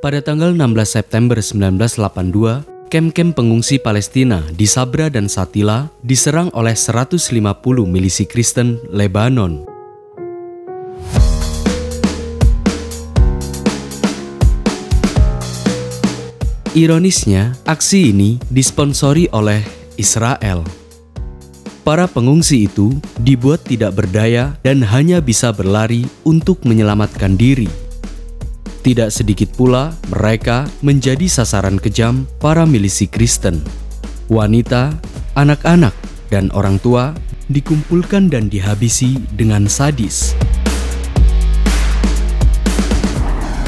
Pada tanggal 16 September 1982, kem-kem pengungsi Palestina di Sabra dan Shatila diserang oleh 150 milisi Kristen Lebanon. Ironisnya, aksi ini disponsori oleh Israel. Para pengungsi itu dibuat tidak berdaya dan hanya bisa berlari untuk menyelamatkan diri. Tidak sedikit pula mereka menjadi sasaran kejam para milisi Kristen. Wanita, anak-anak, dan orang tua dikumpulkan dan dihabisi dengan sadis.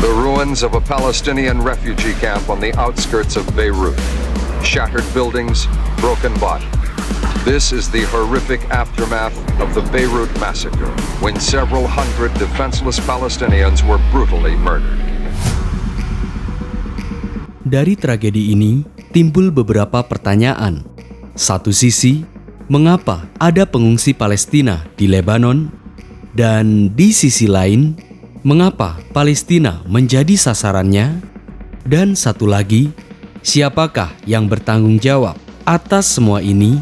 The ruins of a Palestinian refugee camp on the outskirts of Beirut. Shattered buildings, broken bodies. This is the horrific aftermath of the Beirut massacre, when several hundred defenseless Palestinians were brutally murdered. Dari tragedi ini timbul beberapa pertanyaan. Satu sisi, mengapa ada pengungsi Palestina di Lebanon? Dan di sisi lain, mengapa Palestina menjadi sasarannya? Dan satu lagi, siapakah yang bertanggung jawab atas semua ini?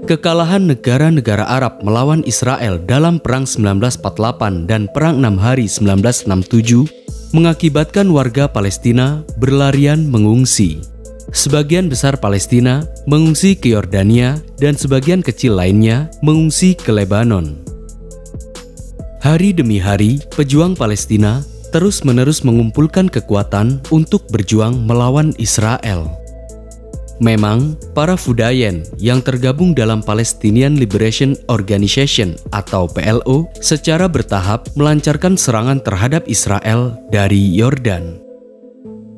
Kekalahan negara-negara Arab melawan Israel dalam Perang 1948 dan Perang 6 Hari 1967 mengakibatkan warga Palestina berlarian mengungsi. Sebagian besar Palestina mengungsi ke Yordania dan sebagian kecil lainnya mengungsi ke Lebanon. Hari demi hari, pejuang Palestina terus-menerus mengumpulkan kekuatan untuk berjuang melawan Israel. Memang, para Fudayeen yang tergabung dalam Palestinian Liberation Organization atau PLO secara bertahap melancarkan serangan terhadap Israel dari Yordan.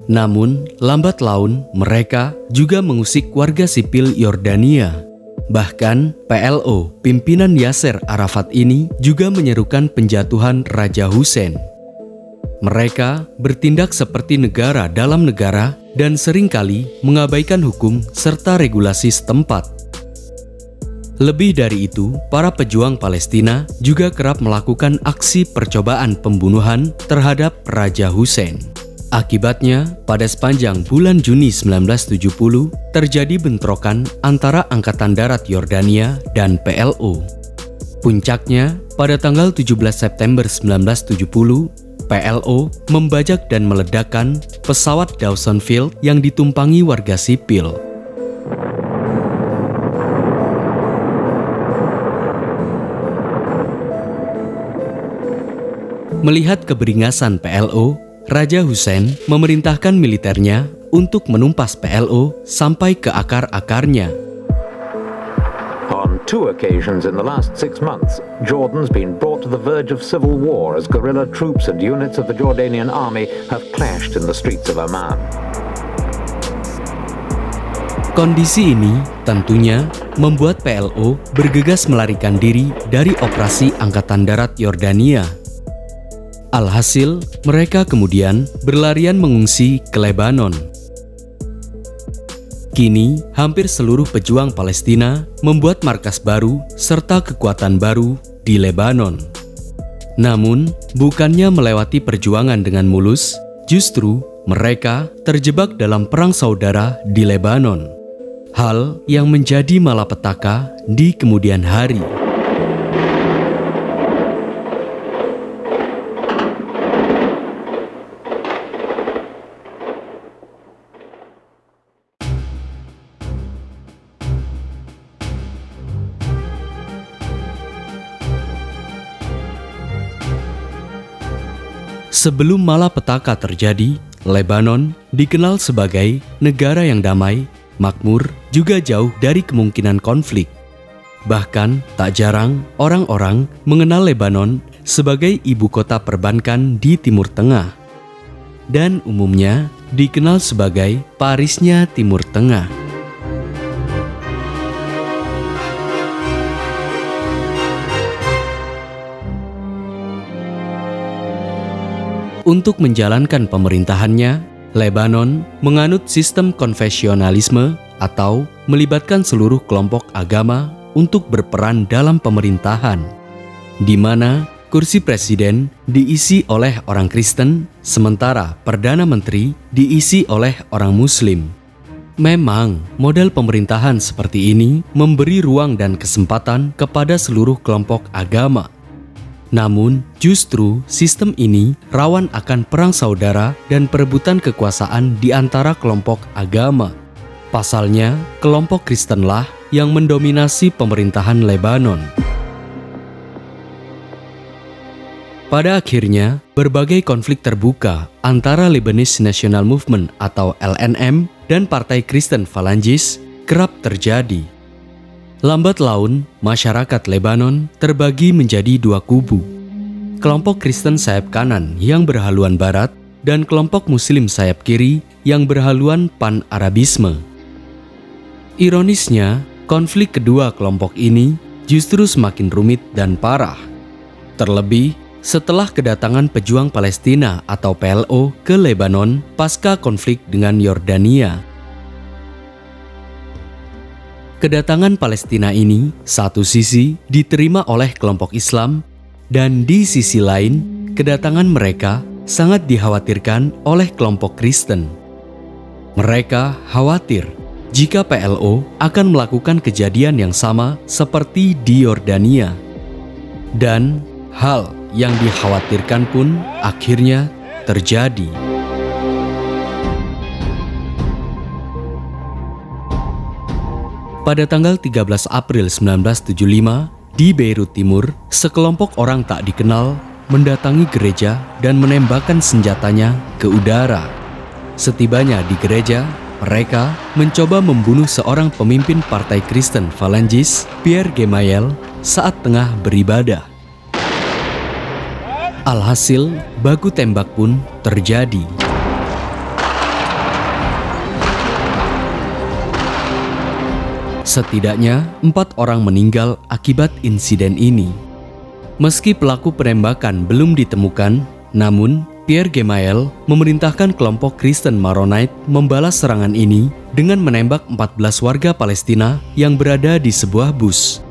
Namun, lambat laun mereka juga mengusik warga sipil Yordania. Bahkan, PLO pimpinan Yasser Arafat ini juga menyerukan penjatuhan Raja Hussein. Mereka bertindak seperti negara dalam negara dan seringkali mengabaikan hukum serta regulasi setempat. Lebih dari itu, para pejuang Palestina juga kerap melakukan aksi percobaan pembunuhan terhadap Raja Hussein. Akibatnya, pada sepanjang bulan Juni 1970, terjadi bentrokan antara Angkatan Darat Yordania dan PLO. Puncaknya, pada tanggal 17 September 1970, PLO membajak dan meledakkan pesawat Dawson Field yang ditumpangi warga sipil. Melihat keberingasan PLO, Raja Hussein memerintahkan militernya untuk menumpas PLO sampai ke akar-akarnya. On two occasions in the last 6 months, Jordan's been brought to the verge of civil war as guerrilla troops and units of the Jordanian army have clashed in the streets of Amman. Kondisi ini tentunya membuat PLO bergegas melarikan diri dari operasi Angkatan Darat Yordania. Alhasil, mereka kemudian berlarian mengungsi ke Lebanon. Kini, hampir seluruh pejuang Palestina membuat markas baru serta kekuatan baru di Lebanon. Namun, bukannya melewati perjuangan dengan mulus, justru mereka terjebak dalam perang saudara di Lebanon. Hal yang menjadi malapetaka di kemudian hari. Sebelum malapetaka terjadi, Lebanon dikenal sebagai negara yang damai, makmur, juga jauh dari kemungkinan konflik. Bahkan, tak jarang orang-orang mengenal Lebanon sebagai ibu kota perbankan di Timur Tengah. Dan umumnya dikenal sebagai Parisnya Timur Tengah. Untuk menjalankan pemerintahannya, Lebanon menganut sistem konfesionalisme atau melibatkan seluruh kelompok agama untuk berperan dalam pemerintahan, di mana kursi presiden diisi oleh orang Kristen, sementara Perdana Menteri diisi oleh orang Muslim. Memang, model pemerintahan seperti ini memberi ruang dan kesempatan kepada seluruh kelompok agama. Namun, justru sistem ini rawan akan perang saudara dan perebutan kekuasaan di antara kelompok agama. Pasalnya, kelompok Kristenlah yang mendominasi pemerintahan Lebanon. Pada akhirnya, berbagai konflik terbuka antara Lebanese National Movement atau LNM dan Partai Kristen Falangis kerap terjadi. Lambat laun, masyarakat Lebanon terbagi menjadi dua kubu. Kelompok Kristen sayap kanan yang berhaluan barat dan kelompok Muslim sayap kiri yang berhaluan pan-Arabisme. Ironisnya, konflik kedua kelompok ini justru semakin rumit dan parah. Terlebih, setelah kedatangan pejuang Palestina atau PLO ke Lebanon pasca konflik dengan Yordania. Kedatangan Palestina ini, satu sisi diterima oleh kelompok Islam, dan di sisi lain, kedatangan mereka sangat dikhawatirkan oleh kelompok Kristen. Mereka khawatir jika PLO akan melakukan kejadian yang sama seperti di Yordania. Dan hal yang dikhawatirkan pun akhirnya terjadi. Pada tanggal 13 April 1975, di Beirut Timur, sekelompok orang tak dikenal mendatangi gereja dan menembakkan senjatanya ke udara. Setibanya di gereja, mereka mencoba membunuh seorang pemimpin Partai Kristen Falangis, Pierre Gemayel, saat tengah beribadah. Alhasil, baku tembak pun terjadi. Setidaknya 4 orang meninggal akibat insiden ini. Meski pelaku penembakan belum ditemukan, namun Pierre Gemayel memerintahkan kelompok Kristen Maronite membalas serangan ini dengan menembak 14 warga Palestina yang berada di sebuah bus.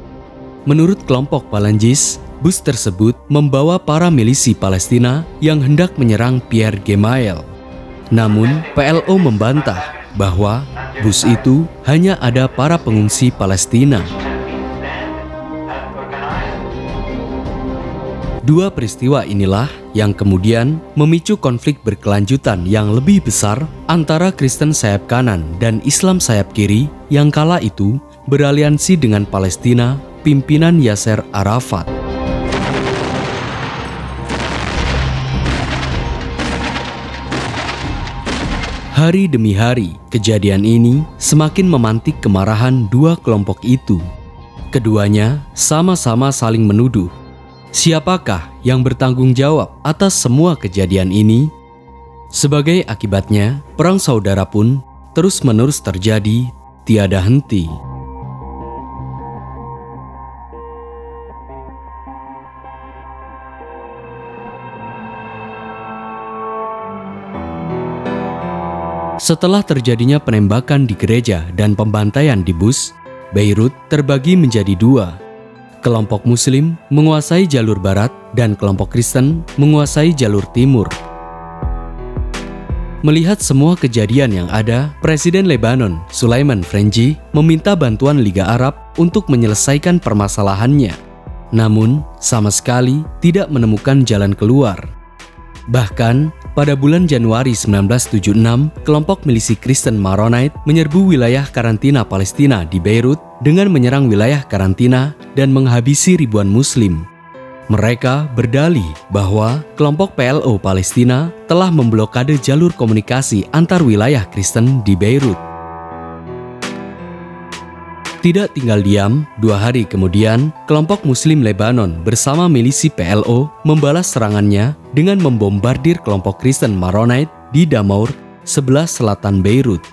Menurut kelompok Falangis, bus tersebut membawa para milisi Palestina yang hendak menyerang Pierre Gemayel. Namun, PLO membantah bahwa bus itu hanya ada para pengungsi Palestina. Dua peristiwa inilah yang kemudian memicu konflik berkelanjutan yang lebih besar antara Kristen sayap kanan dan Islam sayap kiri yang kala itu beraliansi dengan Palestina pimpinan Yasser Arafat. Hari demi hari, kejadian ini semakin memantik kemarahan dua kelompok itu. Keduanya sama-sama saling menuduh. Siapakah yang bertanggung jawab atas semua kejadian ini? Sebagai akibatnya, perang saudara pun terus-menerus terjadi, tiada henti. Setelah terjadinya penembakan di gereja dan pembantaian di bus, Beirut terbagi menjadi dua. Kelompok Muslim menguasai jalur barat dan kelompok Kristen menguasai jalur timur. Melihat semua kejadian yang ada, Presiden Lebanon, Sulaiman Frenji, meminta bantuan Liga Arab untuk menyelesaikan permasalahannya. Namun, sama sekali tidak menemukan jalan keluar. Bahkan, pada bulan Januari 1976, kelompok milisi Kristen Maronite menyerbu wilayah karantina Palestina di Beirut dengan menyerang wilayah karantina dan menghabisi ribuan Muslim. Mereka berdalih bahwa kelompok PLO Palestina telah memblokade jalur komunikasi antar wilayah Kristen di Beirut. Tidak tinggal diam, 2 hari kemudian, kelompok Muslim Lebanon bersama milisi PLO membalas serangannya dengan membombardir kelompok Kristen Maronite di Damour, sebelah selatan Beirut.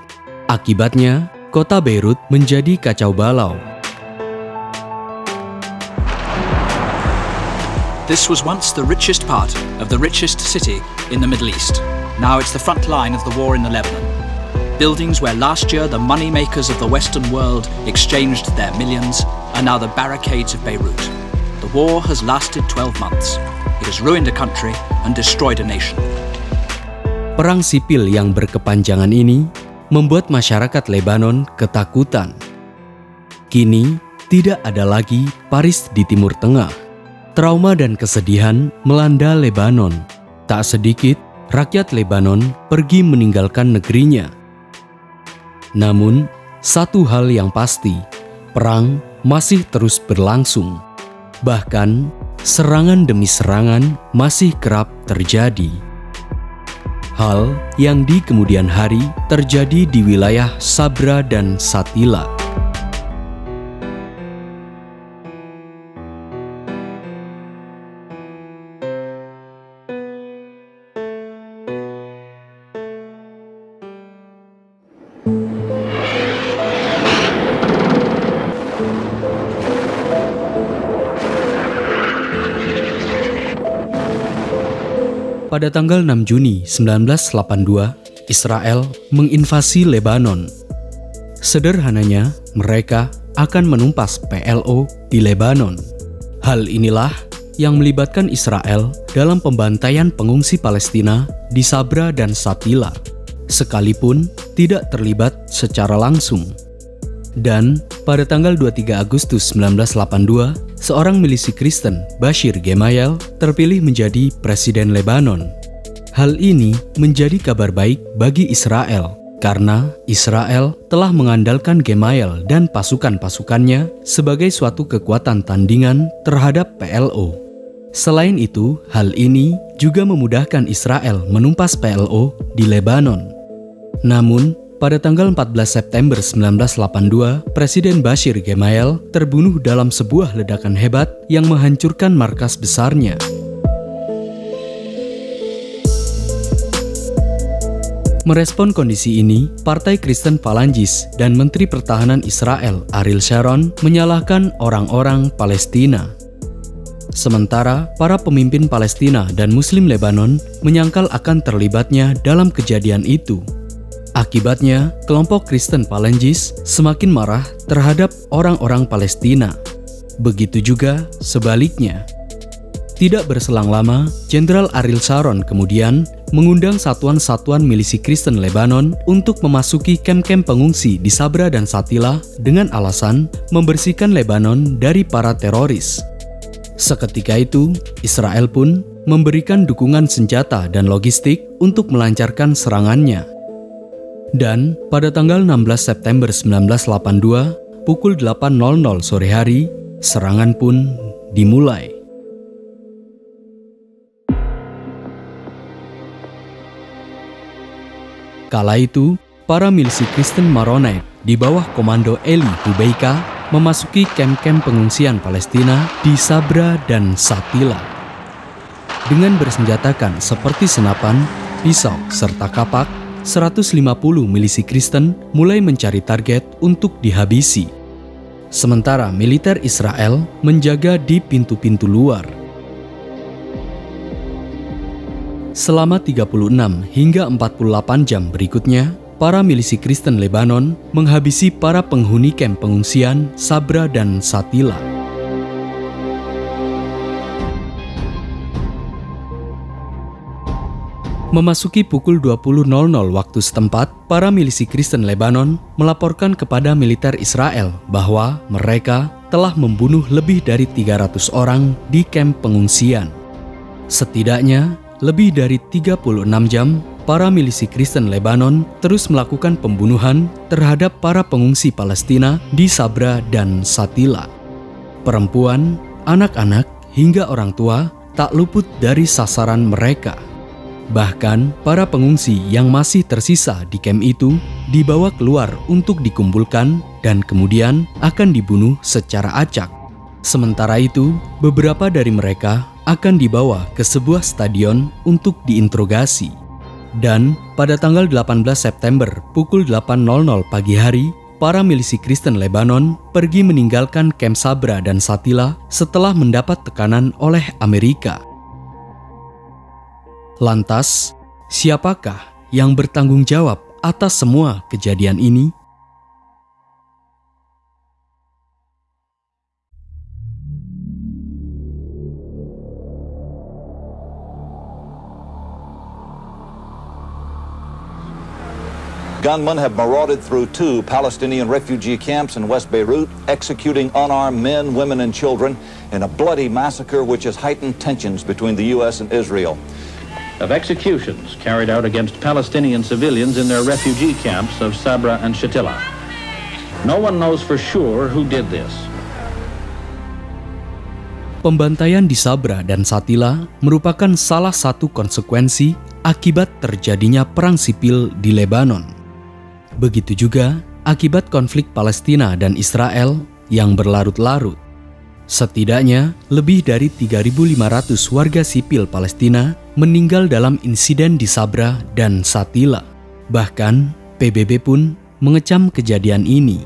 Akibatnya, kota Beirut menjadi kacau balau. This was once the richest part of the richest city in the Middle East. Now it's the front line of the war in the Lebanon. Buildings where last year the money makers of the Western world exchanged their millions are now the barricades of Beirut. The war has lasted 12 months. It has ruined a country and destroyed a nation. Perang sipil yang berkepanjangan ini membuat masyarakat Lebanon ketakutan. Kini tidak ada lagi Paris di Timur Tengah. Trauma dan kesedihan melanda Lebanon. Tak sedikit rakyat Lebanon pergi meninggalkan negerinya. Namun, satu hal yang pasti, perang masih terus berlangsung. Bahkan, serangan demi serangan masih kerap terjadi. Hal yang di kemudian hari terjadi di wilayah Sabra dan Shatila. Pada tanggal 6 Juni 1982, Israel menginvasi Lebanon. Sederhananya, mereka akan menumpas PLO di Lebanon. Hal inilah yang melibatkan Israel dalam pembantaian pengungsi Palestina di Sabra dan Shatila, sekalipun tidak terlibat secara langsung. Dan pada tanggal 23 Agustus 1982, seorang milisi Kristen, Bashir Gemayel, terpilih menjadi Presiden Lebanon. Hal ini menjadi kabar baik bagi Israel, karena Israel telah mengandalkan Gemayel dan pasukan-pasukannya sebagai suatu kekuatan tandingan terhadap PLO. Selain itu, hal ini juga memudahkan Israel menumpas PLO di Lebanon. Namun, pada tanggal 14 September 1982, Presiden Bashir Gemayel terbunuh dalam sebuah ledakan hebat yang menghancurkan markas besarnya. Merespon kondisi ini, Partai Kristen Falangis dan Menteri Pertahanan Israel Ariel Sharon menyalahkan orang-orang Palestina. Sementara para pemimpin Palestina dan Muslim Lebanon menyangkal akan terlibatnya dalam kejadian itu. Akibatnya, kelompok Kristen Falangis semakin marah terhadap orang-orang Palestina. Begitu juga sebaliknya. Tidak berselang lama, Jenderal Ariel Sharon kemudian mengundang satuan-satuan milisi Kristen Lebanon untuk memasuki kem-kem pengungsi di Sabra dan Shatila dengan alasan membersihkan Lebanon dari para teroris. Seketika itu, Israel pun memberikan dukungan senjata dan logistik untuk melancarkan serangannya. Dan pada tanggal 16 September 1982, pukul 8.00 sore hari, serangan pun dimulai. Kala itu, para milisi Kristen Maronite di bawah komando Eli Hubeika memasuki kem-kem pengungsian Palestina di Sabra dan Shatila. Dengan bersenjatakan seperti senapan, pisau, serta kapak, 150 milisi Kristen mulai mencari target untuk dihabisi. Sementara militer Israel menjaga di pintu-pintu luar. Selama 36 hingga 48 jam berikutnya, para milisi Kristen Lebanon menghabisi para penghuni kem pengungsian Sabra dan Shatila. Memasuki pukul 20.00 waktu setempat, para milisi Kristen Lebanon melaporkan kepada militer Israel bahwa mereka telah membunuh lebih dari 300 orang di kamp pengungsian. Setidaknya, lebih dari 36 jam, para milisi Kristen Lebanon terus melakukan pembunuhan terhadap para pengungsi Palestina di Sabra dan Shatila. Perempuan, anak-anak, hingga orang tua tak luput dari sasaran mereka. Bahkan, para pengungsi yang masih tersisa di kamp itu dibawa keluar untuk dikumpulkan dan kemudian akan dibunuh secara acak. Sementara itu, beberapa dari mereka akan dibawa ke sebuah stadion untuk diinterogasi. Dan pada tanggal 18 September pukul 8.00 pagi hari, para milisi Kristen Lebanon pergi meninggalkan kamp Sabra dan Shatila setelah mendapat tekanan oleh Amerika. Lantas, siapakah yang bertanggung jawab atas semua kejadian ini? Gunmen have marauded through 2 Palestinian refugee camps in West Beirut, executing unarmed men, women, and children in a bloody massacre which has heightened tensions between the U.S. and Israel. Of executions carried out against Palestinian civilians in their refugee camps of Sabra and Shatila. No one knows for sure who did this. Pembantaian di Sabra dan Shatila merupakan salah satu konsekuensi akibat terjadinya perang sipil di Lebanon. Begitu juga akibat konflik Palestina dan Israel yang berlarut-larut. Setidaknya lebih dari 3.500 warga sipil Palestina meninggal dalam insiden di Sabra dan Shatila. Bahkan PBB pun mengecam kejadian ini.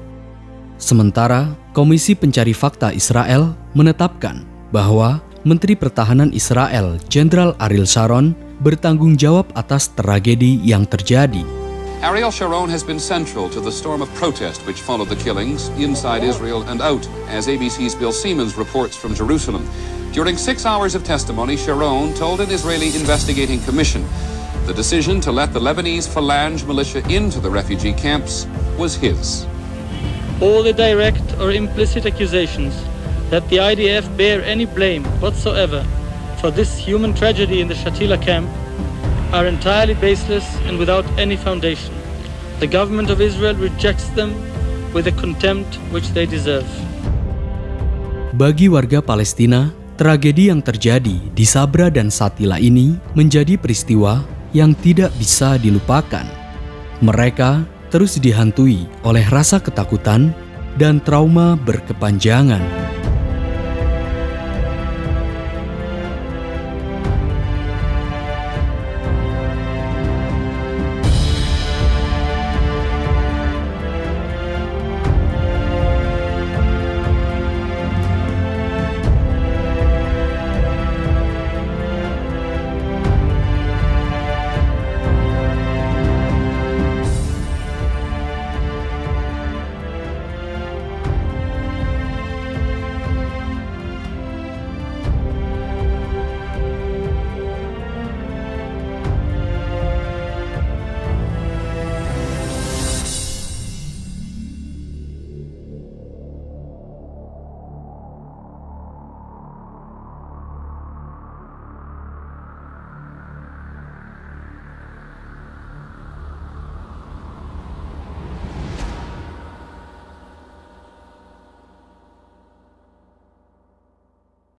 Sementara Komisi Pencari Fakta Israel menetapkan bahwa Menteri Pertahanan Israel Jenderal Ariel Sharon bertanggung jawab atas tragedi yang terjadi. Ariel Sharon has been central to the storm of protest which followed the killings inside Israel and out, as ABC's Bill Siemens reports from Jerusalem. During 6 hours of testimony, Sharon told an Israeli investigating commission the decision to let the Lebanese Phalange militia into the refugee camps was his. All the direct or implicit accusations that the IDF bear any blame whatsoever for this human tragedy in the Shatila camp are entirely baseless and without any foundation. The government of Israel rejects them with the contempt which they deserve. Bagi warga Palestina, tragedi yang terjadi di Sabra dan Shatila ini menjadi peristiwa yang tidak bisa dilupakan. Mereka terus dihantui oleh rasa ketakutan dan trauma berkepanjangan.